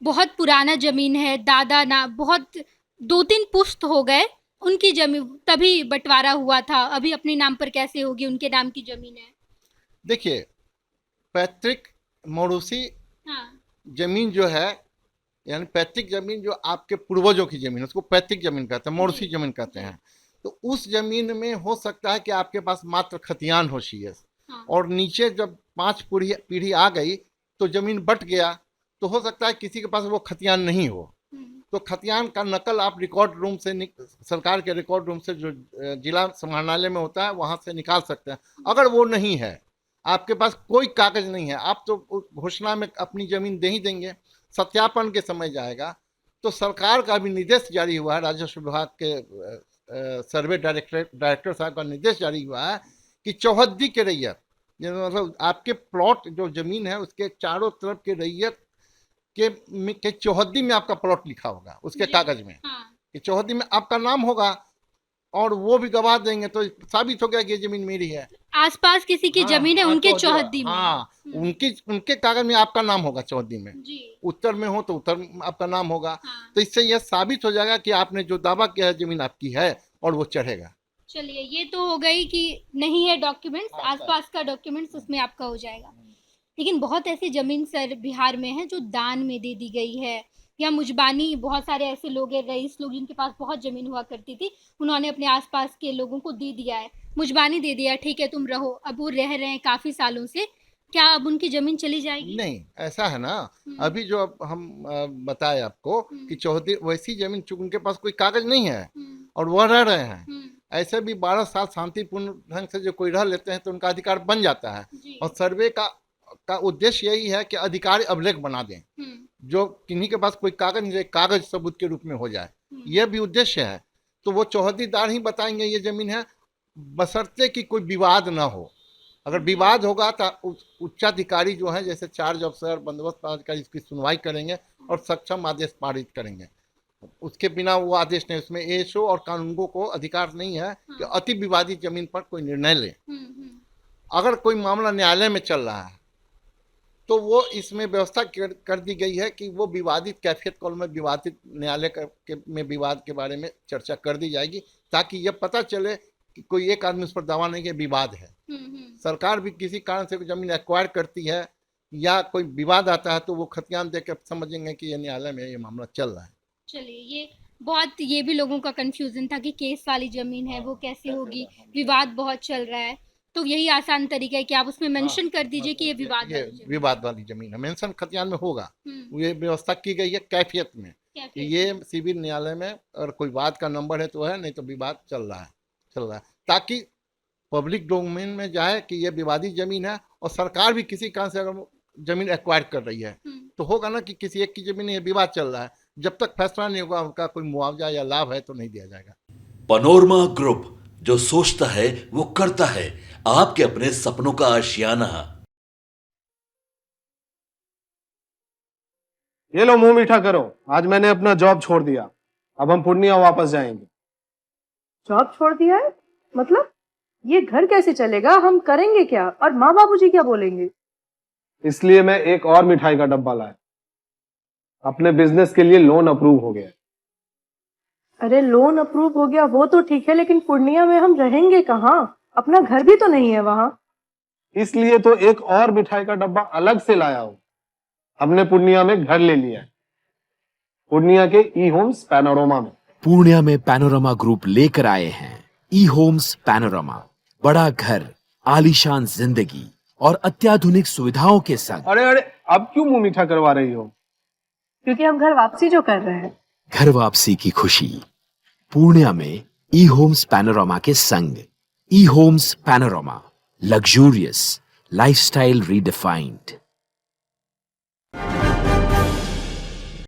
बहुत पुराना जमीन है, दादा ना बहुत 2-3 पुश्त हो गए उनकी जमीन, तभी बंटवारा हुआ था। अभी अपने नाम पर कैसे होगी, उनके नाम की जमीन है। देखिए, पैतृक मौरूसी हाँ। जमीन जो है, यानी पैतृक जमीन जो आपके पूर्वजों की जमीन है, उसको पैतृक जमीन कहते हैं, जी। मौरूसी जमीन कहते जी। हैं। तो उस जमीन में हो सकता है कि आपके पास मात्र खतियान हो शेष, हाँ। और नीचे जब 5 पीढ़ी पीढ़ी आ गई तो जमीन बट गया, तो हो सकता है किसी के पास वो खतियान नहीं हो। हम्म। तो खतियान का नकल आप रिकॉर्ड रूम से सरकार के रिकॉर्ड रूम से जो जिला समाहरणालय में होता है वहां से निकाल सकते हैं। अगर वो नहीं है, आपके पास कोई कागज नहीं है, आप तो घोषणा में अपनी जमीन दे ही देंगे, सत्यापन के समय जाएगा। तो सरकार का भी निर्देश जारी हुआ है, राजस्व विभाग के सर्वे डायरेक्टर साहब का निर्देश जारी हुआ है कि चौहद्दी के रैयत, मतलब आपके प्लॉट जो जमीन है उसके चारों तरफ के रैयत के चौहद्दी में आपका प्लॉट लिखा होगा, उसके जी। कागज में हाँ। कि चौहद्दी में आपका नाम होगा, और वो भी गवाह देंगे तो साबित हो गया कि ये जमीन मेरी है। आसपास किसी की हाँ जमीन है, हाँ, उनके चौहद्दी चौहद्दी में। हाँ, उनकी उनके कागज में आपका नाम होगा चौहद्दी में। जी। उत्तर में हो तो उत्तर में आपका नाम होगा। हाँ। तो इससे यह साबित हो जाएगा कि आपने जो दावा किया है जमीन आपकी है, और वो चढ़ेगा। चलिए, ये तो हो गई कि नहीं है डॉक्यूमेंट्स, हाँ सर। आसपास का डॉक्यूमेंट्स उसमें आपका हो जाएगा। लेकिन बहुत ऐसी जमीन सर बिहार में है जो दान में दे दी गई है, या मुजबानी, बहुत सारे ऐसे लोग हैं, रईस लोग जिनके पास बहुत जमीन हुआ करती थी, उन्होंने अपने आसपास के लोगों को दे दिया है, मुजबानी दे दिया, ठीक है तुम रहो। अब वो रह रहे हैं काफी सालों से, क्या अब उनकी जमीन चली जाएगी? नहीं, ऐसा है ना, हम्म। अभी जो अब हम बताए आपको कि हम्म। चौहद्दी वैसी जमीन, चूंकि उनके पास कोई कागज नहीं है हम्म। और वह रह रहे हैं, हम्म। ऐसे भी 12 साल शांतिपूर्ण ढंग से जो कोई रह लेते हैं तो उनका अधिकार बन जाता है। जी। और सर्वे का उद्देश्य यही है कि अधिकारी अभिलेख बना दें, हम्म। जो किन्हीं के पास कोई कागज नहीं, कागज सबूत के रूप में हो जाए, हम्म। यह भी उद्देश्य है। तो वो चौहद्दीदार ही बताएंगे ये जमीन है, बशर्ते कि कोई विवाद ना हो। अगर जी। विवाद होगा तो उच्चाधिकारी जो है, जैसे चार्ज अफसर, बंदोबस्त अधिकारी, इसकी सुनवाई करेंगे और सक्षम आदेश पारित करेंगे। उसके बिना वो आदेश नहीं, उसमें एएसओ और कानूनगो को अधिकार नहीं है कि हाँ। अति विवादित जमीन पर कोई निर्णय ले। हम्म। हम्म। अगर कोई मामला न्यायालय में चल रहा है तो वो इसमें व्यवस्था कर दी गई है कि वो विवादित कैफियत कॉल में विवादित न्यायालय में विवाद के बारे में चर्चा कर दी जाएगी, ताकि ये पता चले कि कोई एक आदमी उस पर दावा नहीं कि विवाद है। सरकार भी किसी कारण से जमीन एक्वायर करती है या कोई विवाद आता है तो वो खतियान देकर समझेंगे कि ये न्यायालय में ये मामला चल रहा है। चलिए, ये भी लोगों का कंफ्यूजन था कि केस वाली जमीन है वो कैसे होगी, विवाद बहुत चल रहा है। तो यही आसान तरीका है कि आप उसमें हाँ, मेंशन कर दीजिए कि ये मतलब विवाद ये वाली जमीन है। विवाद वाली जमीन है, मेंशन खतियान में होगा। हम्म। ये व्यवस्था की गई है कैफियत में कि कैफियत ये में। सिविल न्यायालय में अगर कोई वाद का नंबर है तो है, नहीं तो विवाद चल रहा है, ताकि पब्लिक डोमेन में जाए कि ये विवादित जमीन है। और सरकार भी किसी कारण से अगर जमीन एक्वायर कर रही है हम्म। तो होगा ना कि किसी एक की जमीन ये विवाद चल रहा है, जब तक फैसला नहीं होगा उनका कोई मुआवजा या लाभ है तो नहीं दिया जाएगा। पनोरमा ग्रुप, जो सोचता है वो करता है, आपके अपने सपनों का आशियाना। ये लो मुंह मीठा करो, आज मैंने अपना जॉब छोड़ दिया, अब हम पूर्णिया वापस जाएंगे। जॉब छोड़ दिया है? मतलब ये घर कैसे चलेगा, हम करेंगे क्या, और माँ बाबूजी क्या बोलेंगे? इसलिए मैं एक और मिठाई का डब्बा लाया, अपने बिजनेस के लिए लोन अप्रूव हो गया। अरे लोन अप्रूव हो गया वो तो ठीक है, लेकिन पूर्णिया में हम रहेंगे कहाँ? अपना घर भी तो नहीं है वहां। इसलिए तो एक और मिठाई का डब्बा अलग से लाया हूं, हमने पूर्णिया में घर ले लिया है, पूर्णिया के ई होम्स पैनोरमा में। पूर्णिया में पैनोरमा ग्रुप लेकर आए हैं ई होम्स पैनोरमा, बड़ा घर, आलीशान जिंदगी और अत्याधुनिक सुविधाओं के संग। अरे अरे, अब क्यों मुंह मीठा करवा रही हो? क्योंकि हम घर वापसी जो कर रहे हैं। घर वापसी की खुशी पूर्णिया में ई होम्स पैनोरमा के संग। ई homes panorama, luxurious lifestyle redefined.